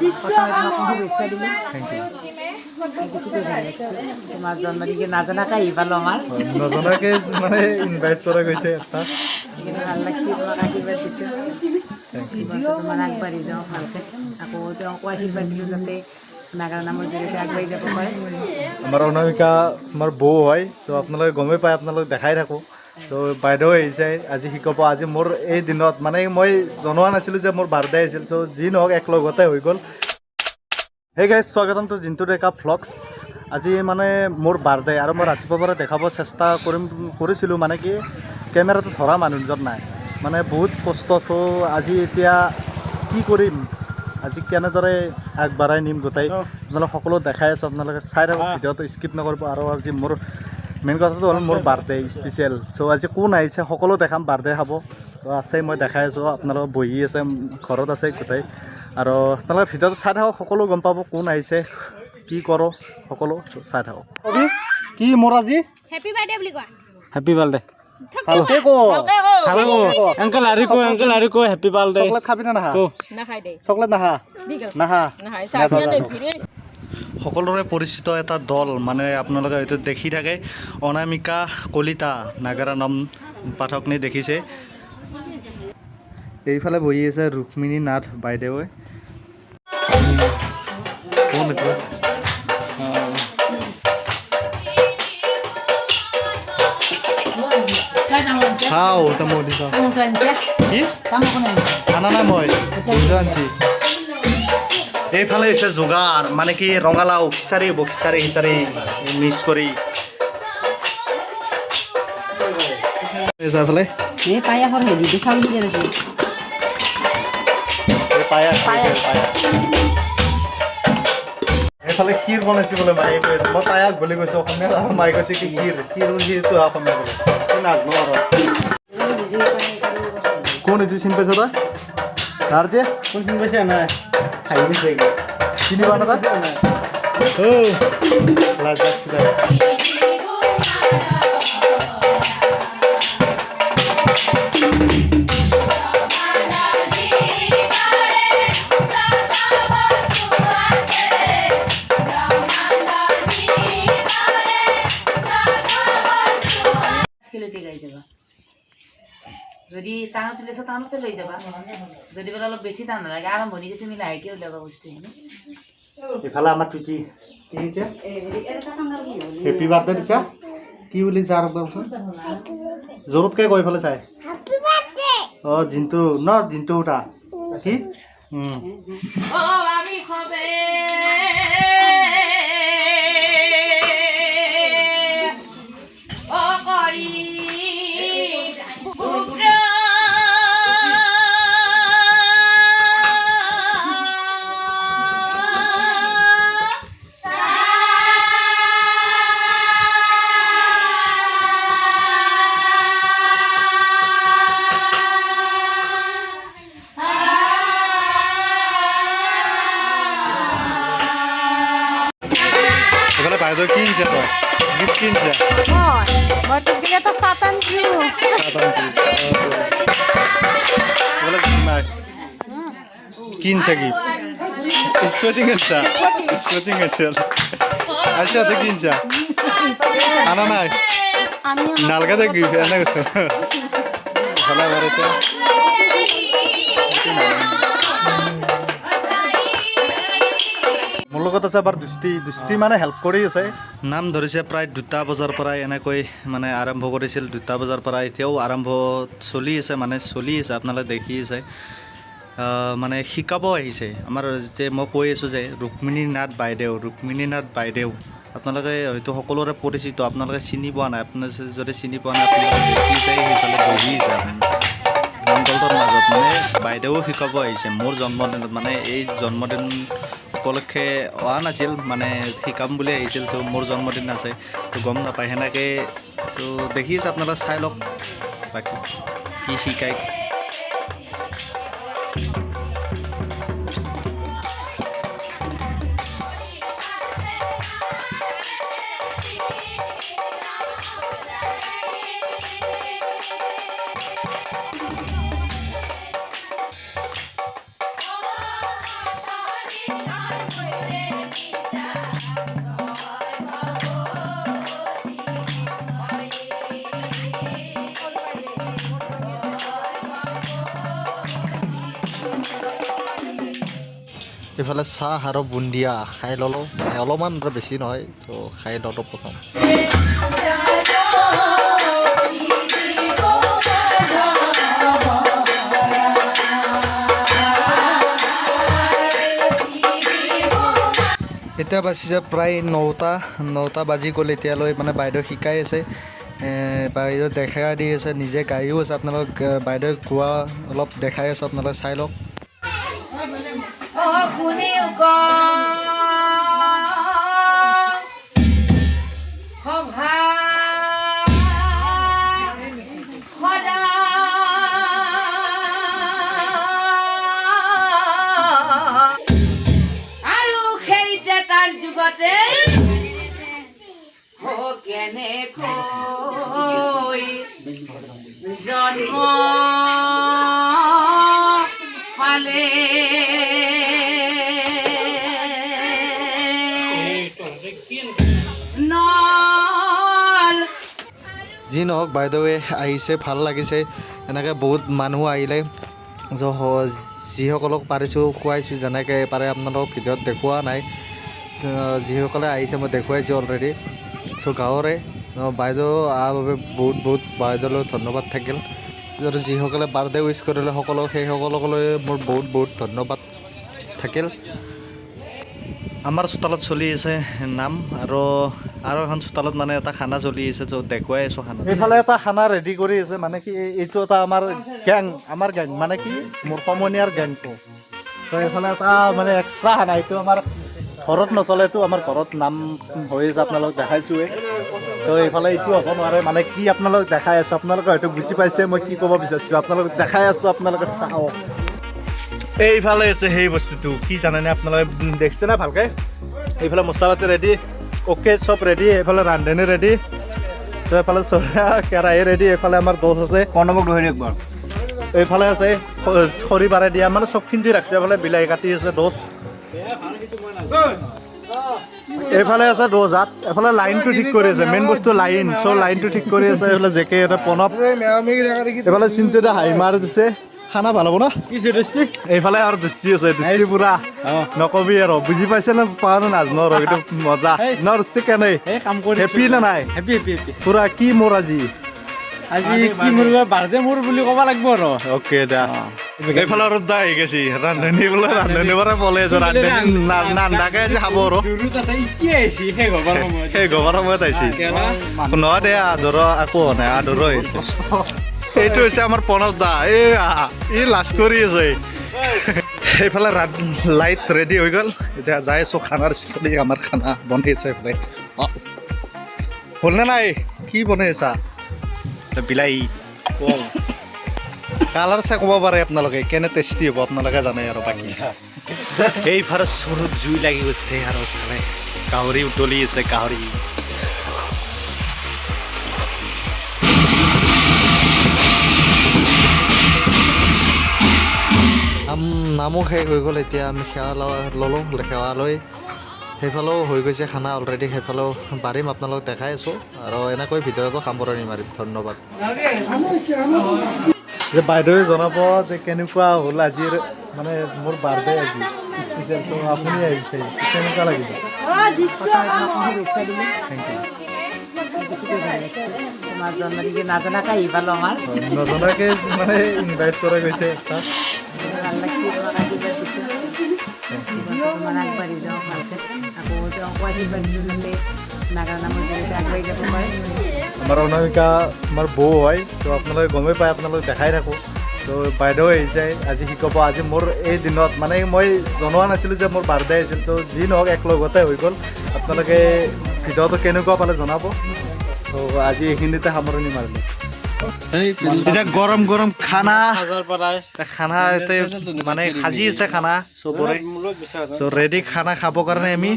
শুভেচ্ছা দিলোঁ আজি খুবেই ভাল লাগিছে তোমাৰ জন্মদিন নাজানাকৈ আহি পালোঁ আমাৰ নজনাকৈ মানে ইনভাইট কৰা গৈছে এটা সেইকাৰণে ভাল লাগিছে তোমাক আশীৰ্বাদ দিছোঁ তোমাৰ আগবাঢ়ি যাওঁ ভালকৈ আকৌ তেওঁকো আশীৰ্বাদ দিলোঁ যাতে নাগাৰা নামৰ জৰিয়তে আগবাঢ়ি যাব পাৰে আমাৰ অনামিকা আমাৰ বৌ হয় ত' আপোনালোকে গমেই পায় আপোনালোকে দেখাই থাকোঁ ত' বাইদেউ আহিছে আজি শিকাব আজি মোৰ এই দিনত মানে মই জনোৱা নাছিলোঁ যে মোৰ বাৰ্থডে আহিছিল চ' যি নহওক এক লগতে হৈ গ'ল সেই গাইজ স্বাগতম টু জিন্তু ডেকা ভ্লগছ আজি মানে মোৰ বাৰ্থডে আৰু মই ৰাতিপুৱাৰ পৰা দেখাব চেষ্টা কৰিছিলোঁ মানে কি কেমেৰাটো ধৰা মানুহজন নাই মানে বহুত কষ্ট চ' আজি এতিয়া কি কৰিম আজি কেনেদৰে আগবঢ়াই নিম গোটেই আপোনালোকে সকলো দেখাই আছোঁ আপোনালোকে চাই থাকক ভিডিঅ'টো স্কিপ নকৰিব আৰু আজি মোৰ মেইন কথাটো হ'ল মোৰ বাৰ্থডে স্পেচিয়েল চ' আজি কোন আহিছে সকলো দেখাম বাৰ্থডে খাব তো আছে মই দেখাই আছোঁ আপোনালোকে বহি আছে ঘৰত আছে গোটেই আৰু আপোনালোকে ভিডিঅ'টো চাই থাকক সকলো গম পাব কোন আহিছে কি কৰোঁ সকলো চাই থাকক কি মোৰ আজি হেপী বাৰ্থডে বুলি কোৱা হেপী বাৰ্থডে ভালকৈ কো আঙ্কেল আৰু কো হেপী বাৰ্থডে চকলেট খাবি না নাহা নাখাই দে চকলেট নাহা নাহা নাখাই চাকিয়া দে ভিৰে সকলোৰে পৰিচিত এটা দল মানে আপোনালোকে হয়তো দেখি থাকে অনামিকা কলিতা নাগাৰা নাম পাঠকনি দেখিছে এইফালে বহি আছে ৰুক্মিণী নাথ বাইদেৱে কোন এইটো খাও তামো দিছ কি খানা নাই মই বন্ধু আনছি এইফালে হৈছে যোগাৰ মানে কি ৰঙালাও খিচাৰি হ'ব খিচাৰি মিক্স কৰি এইফালে এই পায়াসৰ হেৰিটো চাউল দি আছে এইফালে ক্ষীৰ বনাইছে বোলে মায়ে কৈ আছে মই পায়াস বুলি কৈছোঁ অসমীয়া আৰু মায়ে কৈছে কি ক্ষীৰটো অসমীয়া বোলে নাজানো আৰু কোন এইটো চিনি পাইছ তই তাৰ দিয়ে কোন চিনি পাইছে নাই খাই দিছে চিনি পোৱা না তই লাজ যদি টানত তুলিছে টানতে লৈ যাবা যদি বোলে অলপ বেছি টান নালাগে আৰম্ভণিতে তুমি লাহেকৈ উলিয়াবা বস্তুখিনি এইফালে আমাৰ কি হেপী বাৰ্থডে দিছা কি বুলি যা আৰু জোৰতকৈ কৈ এইফালে চাই অঁ জিন্তু ন জিন্তু উঠা কি আমি হবে এইফালে বাইদেউ কিনছে তই গিফ্ট কিনছে মই তোক দিলে তো সাতান কিউ কিনছে গিফট স্পোর্টিং আছে আচ্ছা তো কিনছে আনা নাই নালগা দে গিফট এনে গেছে ভালো বাড়িতে মোৰ লগত আছে এবাৰ দুষ্টি মানে হেল্প কৰি আছে নাম ধৰিছে প্ৰায় 2টা বজাৰ পৰা এনেকৈ মানে আৰম্ভ কৰিছিল 2টা বজাৰ পৰা এতিয়াও আৰম্ভ চলি আছে আপোনালোকে দেখি আছে মানে শিকাব আহিছে আমাৰ যে মই কৈ আছোঁ যে ৰুক্মিণী নাথ বাইদেউ আপোনালোকে হয়তো সকলোৰে পৰিচিত আপোনালোকে চিনি পোৱা নাই আপোনালোকে যদি চিনি পোৱা নাই আপোনালোকে দেখিছে সেইফালে বহি আছে নামদলটোৰ মাজত মানে বাইদেউ শিকাব আহিছে মোৰ জন্মদিনত মানে এই জন্মদিন উপলক্ষে অহা নাছিল মানে শিকাম বুলি আহিছিল চ' মোৰ জন্মদিন আছে তো গম নাপায় সেনেকৈ চ' দেখিছে আপোনালোকে চাই লওক বাকী কি শিকায় এইফালে চাহ আৰু বুন্দিয়া খাই ল'লোঁ অলপমান বেছি নহয় তো খাই ল'লোঁ প্ৰথম এতিয়া বাজিছে প্ৰায় 9টা বাজি গ'ল এতিয়ালৈ মানে বাইদেউ শিকাই আছে বাইদেউ দেখাই দি আছে নিজে গায়ো আছে আপোনালোক বাইদেউ গোৱা অলপ দেখাই আছে আপোনালোকে চাই লওক জন্ম পালে যি নহওক বাইদেৱে আহিছে ভাল লাগিছে এনেকৈ বহুত মানুহ আহিলে যিসকলক পাৰিছোঁ খুৱাইছোঁ যেনেকৈ পাৰে আপোনালোকক ভিডিঅ'ত দেখুওৱা নাই যিসকলে আহিছে মই দেখুৱাইছোঁ অলৰেডি চ' গাঁৱৰে বাইদেউ অহাৰ বাবে বহুত বাইদেউলৈ ধন্যবাদ থাকিল আৰু যিসকলে বাৰ্থডে উইচ কৰিলে সেইসকলকলৈ মোৰ বহুত ধন্যবাদ থাকিল আমাৰ চোতালত চলি আছে নাম আৰু এখন চোতালত মানে এটা খানা চলি আছে য'ত দেখুৱাই আছোঁ খানা এইফালে এটা খানা ৰেডি কৰি আছে মানে কি এইটো এটা আমাৰ গেং মানে কি মোৰ সমনীয়াৰ গেংটো তো এইফালে এটা মানে এক্সট্ৰা খানা এইটো আমাৰ ঘৰত নচলেতো আমাৰ ঘৰত নাম হৈ আছে আপোনালোক দেখাইছোঁৱে তো এইফালে এইটো হ'ব নোৱাৰে মানে কি আপোনালোক দেখাই আছোঁ আপোনালোকে হয়তো বুজি পাইছে মই কি ক'ব বিচাৰিছোঁ আপোনালোক দেখাই আছোঁ আপোনালোকে চাওক এইফালে আছে সেই বস্তুটো কি জানেনে আপোনালোকে দেখিছে না ভালকৈ এইফালে মছলাপাতি ৰেডি অ'কে চব ৰেডি এইফালে ৰান্ধনি ৰেডি তো এইফালে চৰিয়া কেৰাহী ৰেডি এইফালে আমাৰ দোষ আছে কৰ্ণমুখ ধৰি একবাৰ এইফালে আছে খৰি বাৰে দিয়া মানে চবখিনি ৰাখিছে এইফালে বিলাহী কাটি আছে দোষ এইফালে আছে দোজাত এইফালে লাইনটো ঠিক কৰি আছে মেইন বস্তু লাইন চ' লাইনটো ঠিক কৰি আছে এইফালে জেকে এটা পনপ এইফালে চিন্তা এটা হাই মাৰ দিছে খানা ভাল হ'ব না এইফালে আৰু দৃষ্টি আছে দৃষ্টি পুৰা নকবি আৰু বুজি পাইছে নে পোৱা নে নাজানো আৰু এইটো মজা ন দৃষ্টি কেনে হেপি নে নাই পুৰা কি মোৰ আজি কি মোৰ বাৰ্থডে মোৰ বুলি ক'ব লাগিব আৰু অ'কে দা এইফালে আৰু দা আহি গৈছি ৰান্ধনি বোলে ৰান্ধনি পৰা পলে আছে ৰান্ধনি নান্দাকে আজি খাব আৰু সেই গবাৰ সময়ত আহিছে নহয় দে আদৰ আকৌ নাই আদৰ আহিছে এইটো হৈছে আমাৰ প্ৰণৱ দা এই লাজ কৰি আছে এইফালে লাইট ৰেডি হৈ গ'ল এতিয়া যাই আছোঁ খানাৰ স্থলী আমাৰ খানা বনাই আছে এইফালে হ'লনে নাই কি বনাই আছা বিলাহী কল কালাৰ চাই ক'ব পাৰে আপোনালোকে কেনে টেষ্টি হ'ব আপোনালোকে জানে আৰু বাকী এইফালে চৰুত জুই লাগি গৈছে আৰু চালে গাহৰি উতলি আছে গাহৰি নামো শেষ হৈ গ'ল এতিয়া আমি সেৱা ল'লোঁ সেৱা লৈ সেইফালেও হৈ গৈছে খানা অলৰেডি সেইফালেও পাৰিম আপোনালোক দেখাই আছোঁ আৰু এনেকৈ ভিডিঅ'টো সামৰণি মাৰিম ধন্যবাদ যে বাইদেৱে জনাব যে কেনেকুৱা হ'ল আজিৰ মানে মোৰ বাৰ্থডে আজি আপুনি আহিছে কেনেকুৱা লাগিব তোমাৰ জন্মদিন নাজানাকে আহি পালোঁ আমাৰ নজনাকৈ মানে ইনভাইট কৰা গৈছে ভাল লাগছে তোমাক আশীৰ্বাদ দিছোঁ তোমাৰ আগবাঢ়ি যাওঁ ভালকৈ আকৌ তেওঁকো আশীৰ্বাদ দিওঁ যাতে নাগাৰ নামৰ জৰিয়তে আগবাঢ়ি যাব পাৰে আমাৰ অনামিকা আমাৰ বৌ হয় তো আপোনালোকে গমেই পায় আপোনালোকে দেখাই থাকোঁ তো বাইদেউ আহিছে আজি শিকাব আজি মোৰ এই দিনত মানে মই জনোৱা নাছিলোঁ যে মোৰ বাৰ্থডে আছিল তো যি নহওক একলগতে হৈ গ'ল আপোনালোকে ভিডিঅ'টো কেনেকুৱা পালে জনাব তো আজি এইখিনিতে সামৰণি মাৰিলোঁ এতিয়া গৰম গৰম খানা মানে সাজি আছে খানা চবৰে চ' ৰেডি খানা খাবৰ কাৰণে আমি